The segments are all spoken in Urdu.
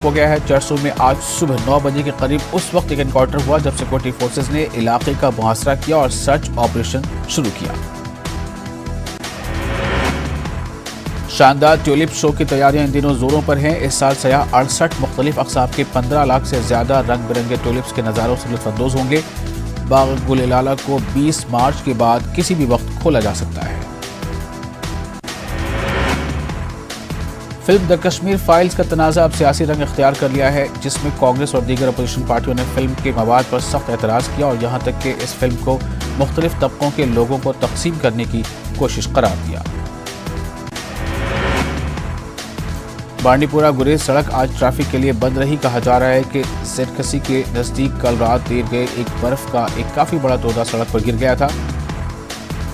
ہو گیا ہے۔ چرسو میں آج صبح 9 بجے کے قریب اس وقت ایک انکاؤنٹر ہوا جب سیکورٹی فورسز نے علاقے کا محاصرہ کیا اور سرچ آپریشن شروع کیا۔ شاندار ٹیولپ شو کی تیاریاں ان دنوں زوروں پر ہیں۔ اس سال سیاح 68 مختلف اقسام کے 15 لاکھ سے زیادہ رنگ برنگے ٹیولپس کے نظاروں سے لطف اندوز ہوں گے۔ باغ گل لالہ کو 20 مارچ کے بعد کسی بھی وقت کھولا جا سکتا ہے۔ فلم دی کشمیر فائلز کا تنازع اب سیاسی رنگ اختیار کر لیا ہے، جس میں کانگریس اور دیگر اپوزیشن پارٹیوں نے فلم کے مواد پر سخت اعتراض کیا اور یہاں تک کہ اس فلم کو مختلف طبقوں کے لوگوں کو تقسیم کرنے کی کوشش قرار دیا۔ بانڈی پورہ گریز سڑک آج ٹریفک کے لیے بند رہی۔ کہا جا رہا ہے کہ سیٹکسی کے نزدیک کل رات دیر گئے ایک برف کا ایک کافی بڑا تودہ سڑک پر گر گیا تھا۔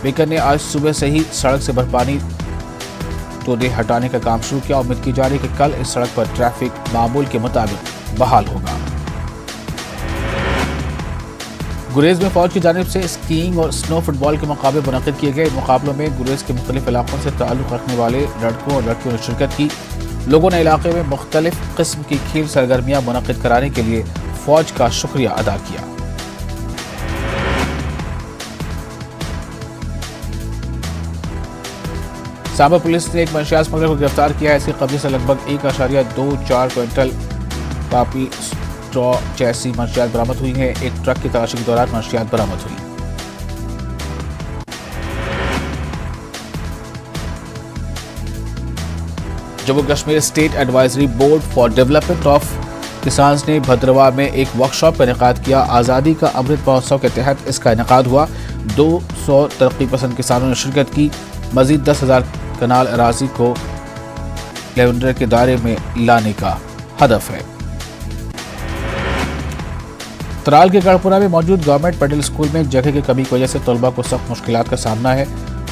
بیکر نے آج صبح سے ہی سڑک سے برفانی تودے ہٹانے کا کام شروع کیا۔ امید کی جا رہی ہے کہ کل اس سڑک پر ٹریفک معمول کے مطابق بحال ہوگا۔ گریز میں فوج کی جانب سے اسکیئنگ اور سنو فٹ بال کے مقابلے منعقد کیے گئے۔ ان مقابلوں میں گریز کے مختلف علاقوں سے تعلق رکھنے والے لڑکوں اور لڑکیوں نے شرکت کی۔ لوگوں نے علاقے میں مختلف قسم کی کھیل سرگرمیاں منعقد کرانے کے لیے فوج کا شکریہ ادا کیا۔ سامبا پولیس نے ایک منشیات اسمگلر کو گرفتار کیا ہے۔ اس کے قبضے سے لگ بھگ 1.24 کوئنٹل پاپی اسٹرا جیسی منشیات برآمد ہوئی ہیں۔ ایک ٹرک کی تلاشی کے دوران منشیات برآمد ہوئی۔ Jammu Kashmir state advisory board for development of کسانز نے بھدرواہ میں ایک ورکشاپ کا انعقاد کیا۔ آزادی کا امرت مہوتسو کے تحت اس کا انعقاد ہوا۔ 200 ترقی پسند کسانوں نے شرکت کی۔ مزید 10,000 کنال اراضی کو لیونڈر کے دائرے میں لانے کا ہدف ہے۔ ترال کے گڑھپورہ میں موجود گورنمنٹ مڈل اسکول میں جگہ کی کمی کی وجہ سے طلباء کو سخت مشکلات کا سامنا ہے۔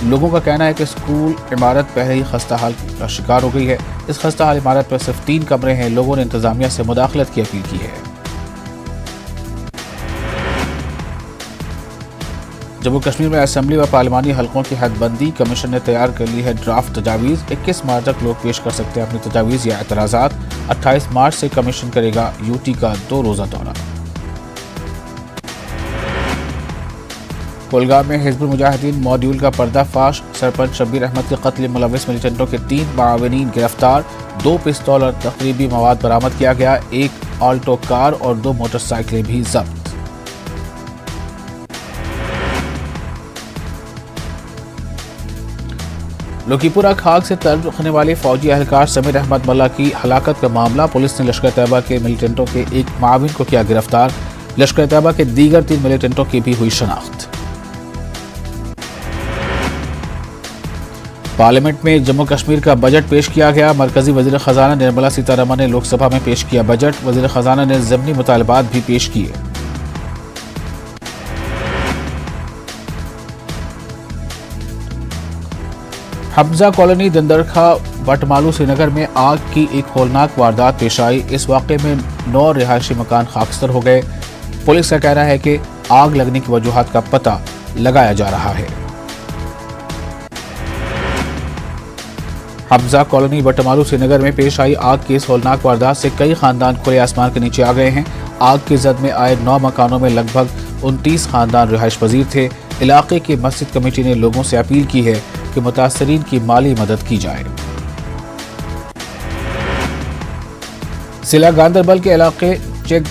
لوگوں کا کہنا ہے کہ اسکول عمارت پہلے ہی خستہ حال کا شکار ہو گئی ہے۔ اس خستہ حال عمارت پر صرف 3 کمرے ہیں۔ لوگوں نے انتظامیہ سے مداخلت کی اپیل کی ہے۔ جموں کشمیر میں اسمبلی و پارلیمانی حلقوں کی حد بندی کمیشن نے تیار کر لی ہے ڈرافٹ تجاویز۔ 21 مارچ تک لوگ پیش کر سکتے ہیں اپنی تجاویز یا اعتراضات۔ 28 مارچ سے کمیشن کرے گا یوٹی کا 2 روزہ دورہ۔ کولگام میں حزب المجاہدین ماڈیول کا پردہ فاش۔ سرپنچ شبیر احمد کے قتل ملوث ملیٹنٹوں کے 3 معاونین گرفتار۔ 2 پستول اور تخریبی مواد برآمد کیا گیا۔ 1 آلٹو کار اور 2 موٹر سائیکلیں بھی ضبط۔ لوکی پورہ کھاگ سے تعلق رکھنے والے فوجی اہلکار سمیر احمد ملا کی ہلاکت کا معاملہ۔ پولیس نے لشکر طیبہ کے ملیٹنٹوں کے 1 معاون کو کیا گرفتار۔ لشکر طیبہ کے دیگر 3 ملیٹنٹوں کی بھی ہوئی شناخت۔ پارلیمنٹ میں جموں کشمیر کا بجٹ پیش کیا گیا۔ مرکزی وزیر خزانہ نرملا سیتا رمن نے لوک سبھا میں پیش کیا بجٹ۔ وزیر خزانہ نے ضمنی مطالبات بھی پیش کیے۔ حمزہ کالونی دندرخا وٹمالو سری نگر میں آگ کی ایک ہولناک واردات پیش آئی۔ اس واقعے میں 9 رہائشی مکان خاکستر ہو گئے۔ پولیس کا کہنا ہے کہ آگ لگنے کی وجوہات کا پتہ لگایا جا رہا ہے۔ حمزہ کالونی وٹمالو سری نگر میں پیش آئی آگ کی اس ہولناک واردات سے کئی خاندان کھلے آسمان کے نیچے آ گئے ہیں۔ آگ کی زد میں آئے 9 مکانوں میں لگ بھگ 29 خاندان رہائش پذیر تھے۔ علاقے کی مسجد کمیٹی نے لوگوں سے اپیل کی ہے کہ متاثرین کی مالی مدد کی جائے۔ ضلع گاندربل کے علاقے چیک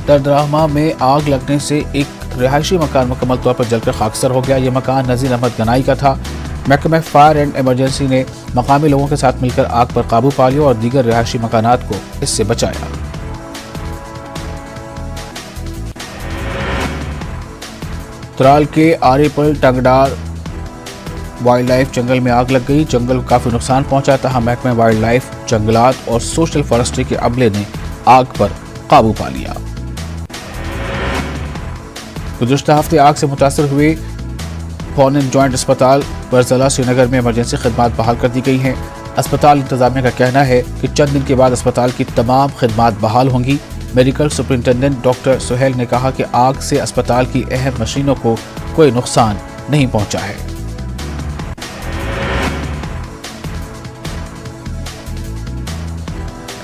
دردراہما میں آگ لگنے سے ایک رہائشی مکان مکمل طور پر جل کر خاکستر ہو گیا۔ یہ مکان نذیر احمد گنائی کا تھا۔ محکمہ فائر اینڈ ایمرجنسی نے مقامی لوگوں کے ساتھ مل کر آگ پر قابو پا لیا اور دیگر رہائشی مکانات کو اس سے بچایا۔ ترال کے آری پل ٹنگڈار وائلڈ لائف جنگل میں آگ لگ گئی۔ جنگل کو کافی نقصان پہنچا، تاہم محکمہ وائلڈ لائف، جنگلات اور سوشل فارسٹری کے عملے نے آگ پر قابو پا لیا۔ گزشتہ ہفتے آگ سے متاثر ہوئے بون اینڈ جوائنٹ اسپتال برزلہ سری نگر میں ایمرجنسی خدمات بحال کر دی گئی ہیں۔ اسپتال انتظامیہ کا کہنا ہے کہ چند دن کے بعد اسپتال کی تمام خدمات بحال ہوں گی۔ میڈیکل سپرنٹینڈنٹ ڈاکٹر سہیل نے کہا کہ آگ سے اسپتال کی اہم مشینوں کو کوئی نقصان نہیں پہنچا ہے۔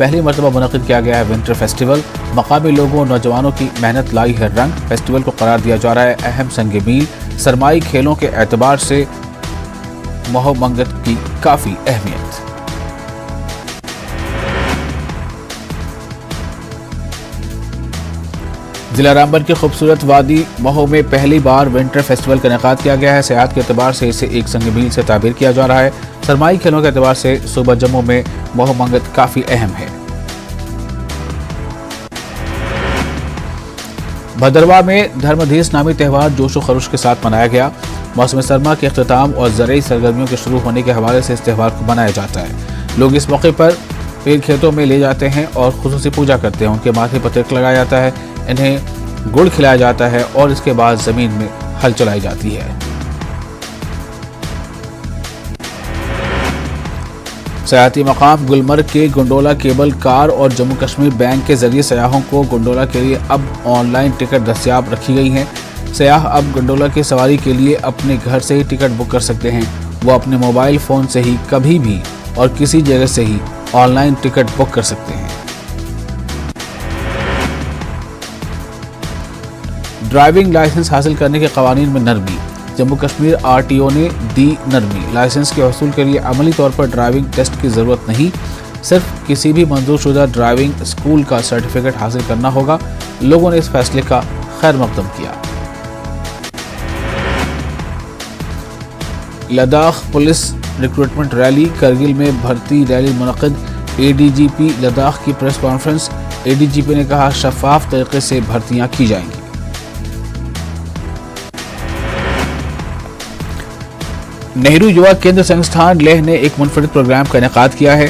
پہلی مرتبہ منعقد کیا گیا ہے ونٹر فیسٹیول۔ مقامی لوگوں اور نوجوانوں کی محنت لائی ہے رنگ۔ فیسٹیول کو قرار دیا جا رہا ہے اہم سنگ میل۔ سرمائی کھیلوں کے اعتبار سے مہو منگت کی کافی اہمیت۔ ضلع رامبن کی خوبصورت وادی مہو میں پہلی بار ونٹر فیسٹیول کا انعقاد کیا گیا ہے۔ سیاحت کے اعتبار سے اسے ایک سنگ میل سے تعبیر کیا جا رہا ہے۔ سرمائی کھیلوں کے اعتبار سے صوبہ جموں میں مہو منگت کافی اہم ہے۔ بھدرواہ میں دھرمدھیس نامی تہوار جوش و خروش کے ساتھ منایا گیا۔ موسم سرما کے اختتام اور زرعی سرگرمیوں کے شروع ہونے کے حوالے سے اس تہوار کو منایا جاتا ہے۔ لوگ اس موقع پر پیڑ کھیتوں میں لے جاتے ہیں اور خصوصی پوجا کرتے ہیں۔ ان کے ماتھے پر تلک لگایا جاتا ہے، انہیں گڑ کھلایا جاتا ہے اور اس کے بعد زمین میں ہل چلائی جاتی ہے۔ سیاحتی مقام گلمرگ کے گنڈولا کیبل کار اور جموں کشمیر بینک کے ذریعے سیاحوں کو گنڈولا کے لیے اب آن لائن ٹکٹ دستیاب رکھی گئی ہیں۔ سیاح اب گنڈولا کی سواری کے لیے اپنے گھر سے ہی ٹکٹ بک کر سکتے ہیں۔ وہ اپنے موبائل فون سے ہی کبھی بھی اور کسی جگہ سے ہی آن لائن ٹکٹ بک کر سکتے ہیں۔ ڈرائیونگ لائسنس حاصل کرنے کے قوانین میں نرمی۔ Jammu Kashmir R T O نے دی نرمی۔ لائسنس کے حصول کے لیے عملی طور پر ڈرائیونگ ٹیسٹ کی ضرورت نہیں، صرف کسی بھی منظور شدہ ڈرائیونگ اسکول کا سرٹیفکیٹ حاصل کرنا ہوگا۔ لوگوں نے اس فیصلے کا خیر مقدم کیا۔ Ladakh police recruitment rally. Kargil میں بھرتی ریلی منعقد۔ اے ڈی جی پی لداخ کی پریس کانفرنس۔ اے ڈی جی پی نے کہا شفاف طریقے سے بھرتیاں کی جائیں گی۔ نہرو یووا کیندر سنستھان لیہ نے ایک منفرد پروگرام کا انعقاد کیا ہے۔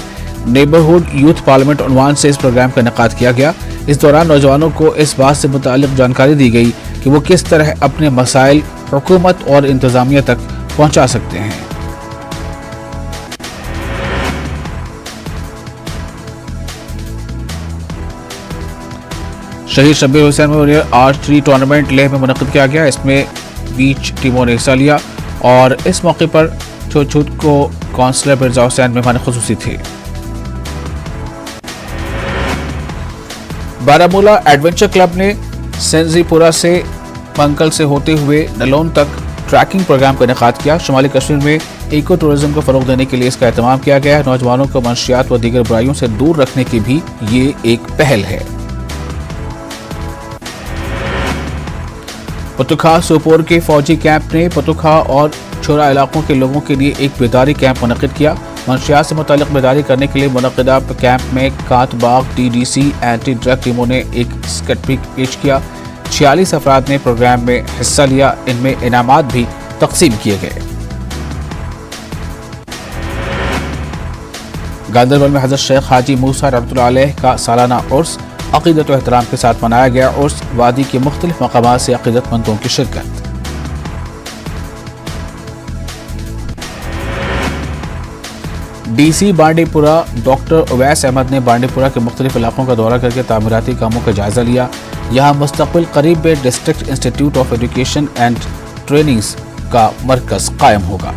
نیبرہڈ یوتھ پارلیمنٹ عنوان سے اس پروگرام کا انعقاد کیا گیا۔ اس دوران نوجوانوں کو اس بات سے متعلق جانکاری دی گئی کہ وہ کس طرح اپنے مسائل حکومت اور انتظامیہ تک پہنچا سکتے ہیں۔ شہید شبیر حسین میموریل آرچری ٹورنامنٹ لیہ میں منعقد کیا گیا۔ اس میں 20 ٹیموں نے حصہ لیا اور اس موقع پر چھوٹ کو کونسلر مرزا حسین مہمان خصوصی تھے۔ بارہمولہ ایڈونچر کلب نے سینزی پورہ سے منکل سے ہوتے ہوئے نلون تک ٹریکنگ پروگرام کا انعقاد کیا۔ شمالی کشمیر میں ایکو ٹورزم کو فروغ دینے کے لیے اس کا اہتمام کیا گیا ہے۔ نوجوانوں کو منشیات و دیگر برائیوں سے دور رکھنے کی بھی یہ ایک پہل ہے۔ پتوکھا سوپور کے فوجی کیمپ نے پتوکھا اور چھورا علاقوں کے لوگوں کے لیے ایک بیداری کیمپ منعقد کیا۔ منشیات سے متعلق بیداری کرنے کے لیے منعقدہ کیمپ میں کات باغ T D C anti drug ٹیموں نے ایک اسکٹ پیش کیا۔ 46 افراد نے پروگرام میں حصہ لیا۔ ان میں انعامات بھی تقسیم کیے گئے۔ گاندربل میں حضرت شیخ حاجی موسیٰ رحمۃ اللہ علیہ کا سالانہ عرس عقیدت و احترام کے ساتھ منایا گیا۔ عرس وادی کے مختلف مقامات سے عقیدت مندوں کی شرکت۔ ڈی سی بانڈی پورہ ڈاکٹر اویس احمد نے بانڈی پورہ کے مختلف علاقوں کا دورہ کر کے تعمیراتی کاموں کا جائزہ لیا۔ یہاں مستقبل قریب میں district institute of education and trainings کا مرکز قائم ہوگا۔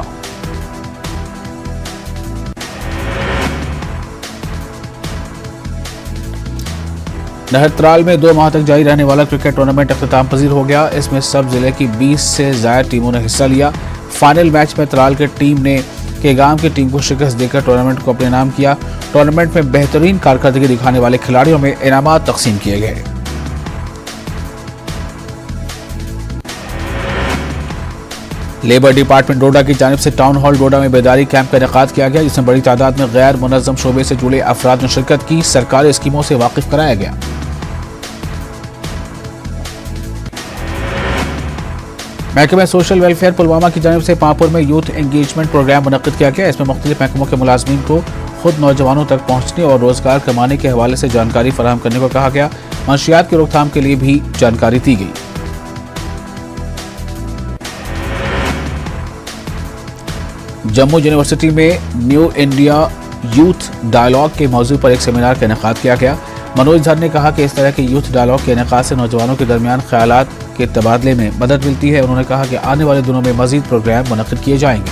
نہر ترال میں 2 ماہ تک جاری رہنے والا کرکٹ ٹورنامنٹ اختتام پذیر ہو گیا۔ اس میں سب ضلع کی 20 سے زائد ٹیموں نے حصہ لیا۔ فائنل میچ میں ترال کی ٹیم نے کیگام کی ٹیم کو شکست دے کر ٹورنامنٹ کو اپنے نام کیا۔ ٹورنامنٹ میں بہترین کارکردگی دکھانے والے کھلاڑیوں میں انعامات تقسیم کیے گئے۔ لیبر ڈپارٹمنٹ ڈوڈا کی جانب سے ٹاؤن ہال ڈوڈا میں بیداری کیمپ کا انعقاد کیا گیا، جس میں بڑی تعداد میں غیر منظم شعبے سے جڑے افراد نے شرکت کی۔ سرکاری اسکیموں سے واقف کرایا گیا۔ محکمہ سوشل ویلفیئر پلوامہ کی جانب سے پامپور میں یوتھ انگیجمنٹ پروگرام منعقد کیا گیا۔ اس میں مختلف محکموں کے ملازمین کو خود نوجوانوں تک پہنچنے اور روزگار کمانے کے حوالے سے جانکاری فراہم کرنے کو کہا گیا۔ منشیات کی روک تھام کے لیے بھی جانکاری دی گئی۔ جموں یونیورسٹی میں نیو انڈیا یوتھ ڈائیلاگ کے موضوع پر ایک سیمینار کا انعقاد کیا گیا۔ منوج دھر نے کہا کہ اس طرح کے یوتھ ڈائیلاگ کے انعقاد سے نوجوانوں کے درمیان خیالات کے تبادلے میں مدد ملتی ہے۔ انہوں نے کہا کہ آنے والے دنوں میں مزید پروگرام منعقد کیے جائیں گے۔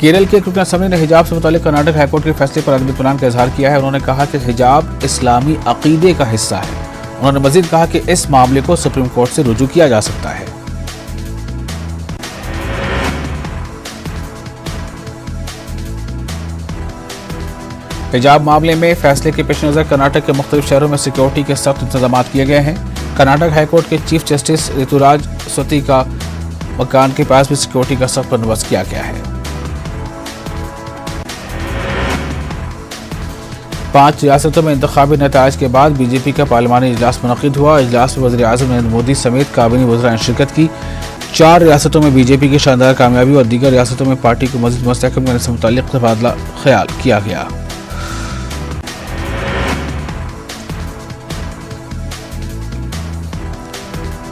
کیرل کے رکن اسمبلی نے حجاب سے متعلق کرناٹک ہائی کورٹ کے فیصلے پر عدم اطمینان کا اظہار کیا ہے۔ انہوں نے کہا کہ حجاب اسلامی عقیدے کا حصہ ہے۔ انہوں نے مزید کہا کہ اس معاملے کو سپریم کورٹ سے رجوع کیا جا سکتا ہے۔ حجاب معاملے میں فیصلے کے پیش نظر کرناٹک کے مختلف شہروں میں سیکیورٹی کے سخت انتظامات کیے گئے ہیں۔ کرناٹک ہائی کورٹ کے چیف جسٹس ریتوراج سوتی کا مکان کے پاس بھی سیکیورٹی کا سخت بندوبست کیا گیا ہے۔ 5 ریاستوں میں انتخابی نتائج کے بعد بی جے پی کا پارلیمانی اجلاس منعقد ہوا۔ اجلاس میں وزیر اعظم نریندر مودی سمیت کابینی وزراء نے شرکت کی۔ 4 ریاستوں میں بی جے پی کی شاندار کامیابی اور دیگر ریاستوں میں پارٹی کو مزید مستحکم کرنے سے متعلق تبادلہ خیال کیا گیا۔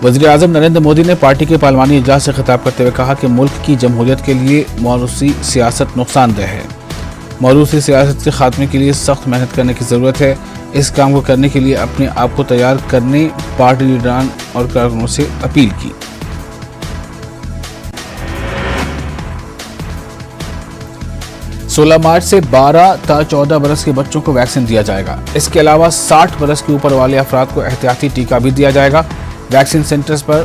وزیر اعظم نریندر مودی نے پارٹی کے پارلیمانی اجلاس سے خطاب کرتے ہوئے کہا کہ ملک کی جمہوریت کے لیے موروثی سیاست نقصان دہ ہے۔ موروثی سیاست کے خاتمے کے لیے سخت محنت کرنے کی ضرورت ہے۔ اس کام کو کرنے کے لیے اپنے آپ کو تیار کرنے پارٹی لیڈران اور کارکنوں سے اپیل کی۔ سولہ مارچ سے 12 تا 14 برس کے بچوں کو ویکسین دیا جائے گا۔ اس کے علاوہ 60 برس کے اوپر والے افراد کو احتیاطی ٹیکہ بھی دیا جائے گا۔ ویکسین سینٹرز پر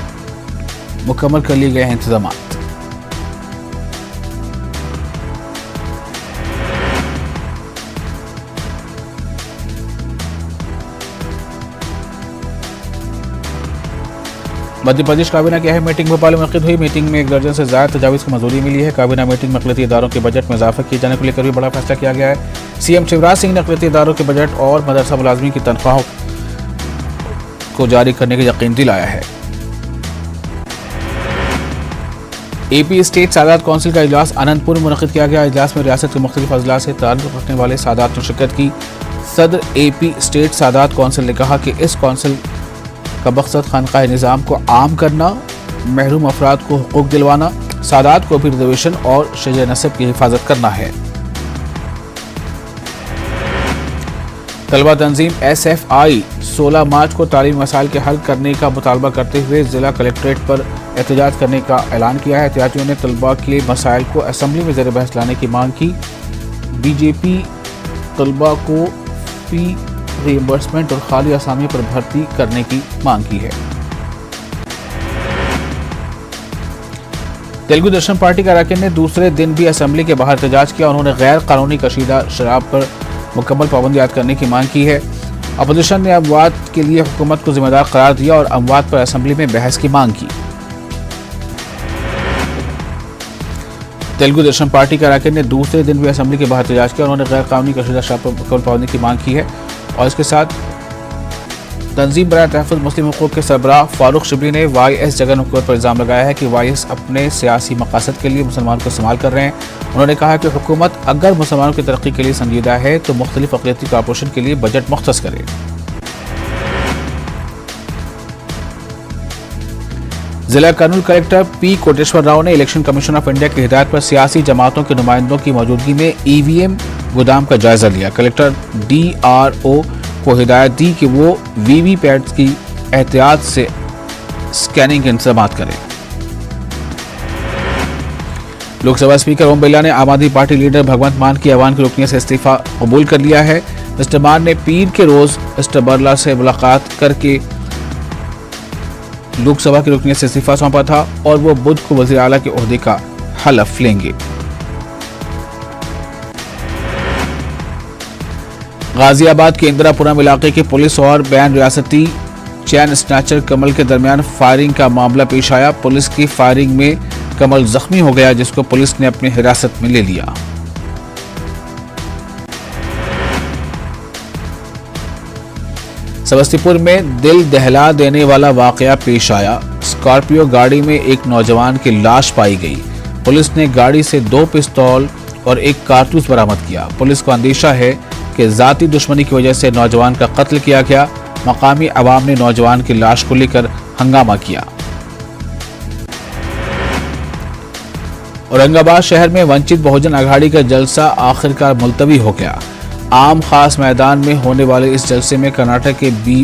مکمل کر لیے گئے ہیں انتظامات۔ مدھیہ پردیش کابینہ کی اہم میٹنگ بھوپال میں منعقد ہوئی۔ میٹنگ میں 1 درجن سے زائد تجاویز کو منظوری ملی ہے۔ کابینہ میٹنگ میں اقلیتی اداروں کے بجٹ میں اضافہ کیے جانے کو لے کر بھی بڑا فیصلہ کیا گیا ہے۔ سی ایم شیوراج سنگھ نے اقلیتی اداروں کے بجٹ اور مدرسہ ملازمین کی تنخواہوں کو جاری کرنے کا یقین دلایا ہے۔ اے پی اسٹیٹ سادات کونسل کا اجلاس اننت پور میں منعقد کیا گیا۔ اجلاس میں ریاست کے مختلف اضلاع سے تعلق رکھنے والے سادات نے شرکت کی۔ صدر اے پی اسٹیٹ سادات کونسل نے کہا کہ اس کونسل کا مقصد خانقاہ نظام کو عام کرنا، محروم افراد کو حقوق دلوانا، سادات کو بھی ریزرویشن اور شجر نسب کی حفاظت کرنا ہے۔ طلبہ تنظیم ایس ایف آئی 16 مارچ کو تعلیمی مسائل کے حل کرنے کا مطالبہ کرتے ہوئے ضلع کلکٹریٹ پر احتجاج کرنے کا اعلان کیا ہے۔ احتجاجیوں نے طلبہ کے مسائل کو اسمبلی میں زیر بحث لانے کی مانگ کی۔ بی جے پی طلبہ کو فی ری ایمبرسمنٹ اور خالی اسامی پر بھرتی کرنے کی مانگ کی ہے۔ تیلگو دیشم پارٹی کے اراکین نے دوسرے دن بھی اسمبلی کے باہر احتجاج کیا۔ انہوں نے غیر قانونی کشیدہ شراب پر مکمل پابندی عائد کرنے کی مانگ کی ہے۔ اپوزیشن نے اموات کے لیے حکومت کو ذمہ دار قرار دیا اور اموات پر اسمبلی میں بحث کی مانگ کی۔ تیلگو دیشم پارٹی کے اراکین نے دوسرے دن بھی اسمبلی کے باہر احتجاج کیا۔ انہوں نے غیر قانونی کشیدہ شراب پر مکمل پابندی کی مانگ کی ہے اور اس کے ساتھ تنظیم برائے تحفظ مسلم حقوق کے سربراہ فاروق شبلی نے وائی ایس جگن حکومت پر الزام لگایا ہے کہ وائی ایس اپنے سیاسی مقاصد کے لیے مسلمانوں کو استعمال کر رہے ہیں۔ انہوں نے کہا کہ حکومت اگر مسلمانوں کی ترقی کے لیے سنجیدہ ہے تو مختلف اقلیتی کارپوریشن کے لیے بجٹ مختص کرے۔ ضلع کرنول کلکٹر پی کوٹیشور راؤ نے الیکشن کمیشن آف انڈیا کی ہدایت پر سیاسی جماعتوں کے نمائندوں کی موجودگی میں ای وی ایم گودام کا جائزہ لیا۔ کلکٹر ڈی آر او کو ہدایت دی کہ وہ وی وی پیٹس کی احتیاط سے سکیننگ کے انتظامات کریں۔ لوک سبھا اسپیکر اوم برلا نے عام آدمی پارٹی لیڈر بھگونت مان کی ایوان کی رکنیت سے استعفیٰ قبول کر لیا ہے۔ مسٹر مان نے پیر کے روز مسٹر برلا سے ملاقات کر کے لوک سبھا کی رکنیت سے استعفیٰ سونپا تھا اور وہ بدھ کو وزیر اعلیٰ کے عہدے کا حلف لیں گے۔ غازی آباد کے اندرا پورم علاقے کے پولیس اور بین ریاستی چین اسنیچر کمل کے درمیان فائرنگ کا معاملہ پیش آیا۔ پولیس کی فائرنگ میں کمل زخمی ہو گیا جس کو پولیس نے اپنی حراست میں لے لیا۔ سمستی پور میں دل دہلا دینے والا واقعہ پیش آیا۔ اسکارپیو گاڑی میں ایک نوجوان کی لاش پائی گئی۔ پولیس نے گاڑی سے 2 پستول اور 1 کارتوس برآمد کیا۔ پولیس کو اندیشہ ہے کہ ذاتی دشمنی کی وجہ سے نوجوان کا قتل کیا گیا۔ مقامی عوام نے نوجوان کی لاش کو لے کر ہنگامہ کیا۔ اورنگ آباد شہر میں ونچت بہوجن اگھاڑی کا جلسہ آخرکار ملتوی ہو گیا۔ عام خاص میدان میں ہونے والے اس جلسے میں کرناٹک کے بی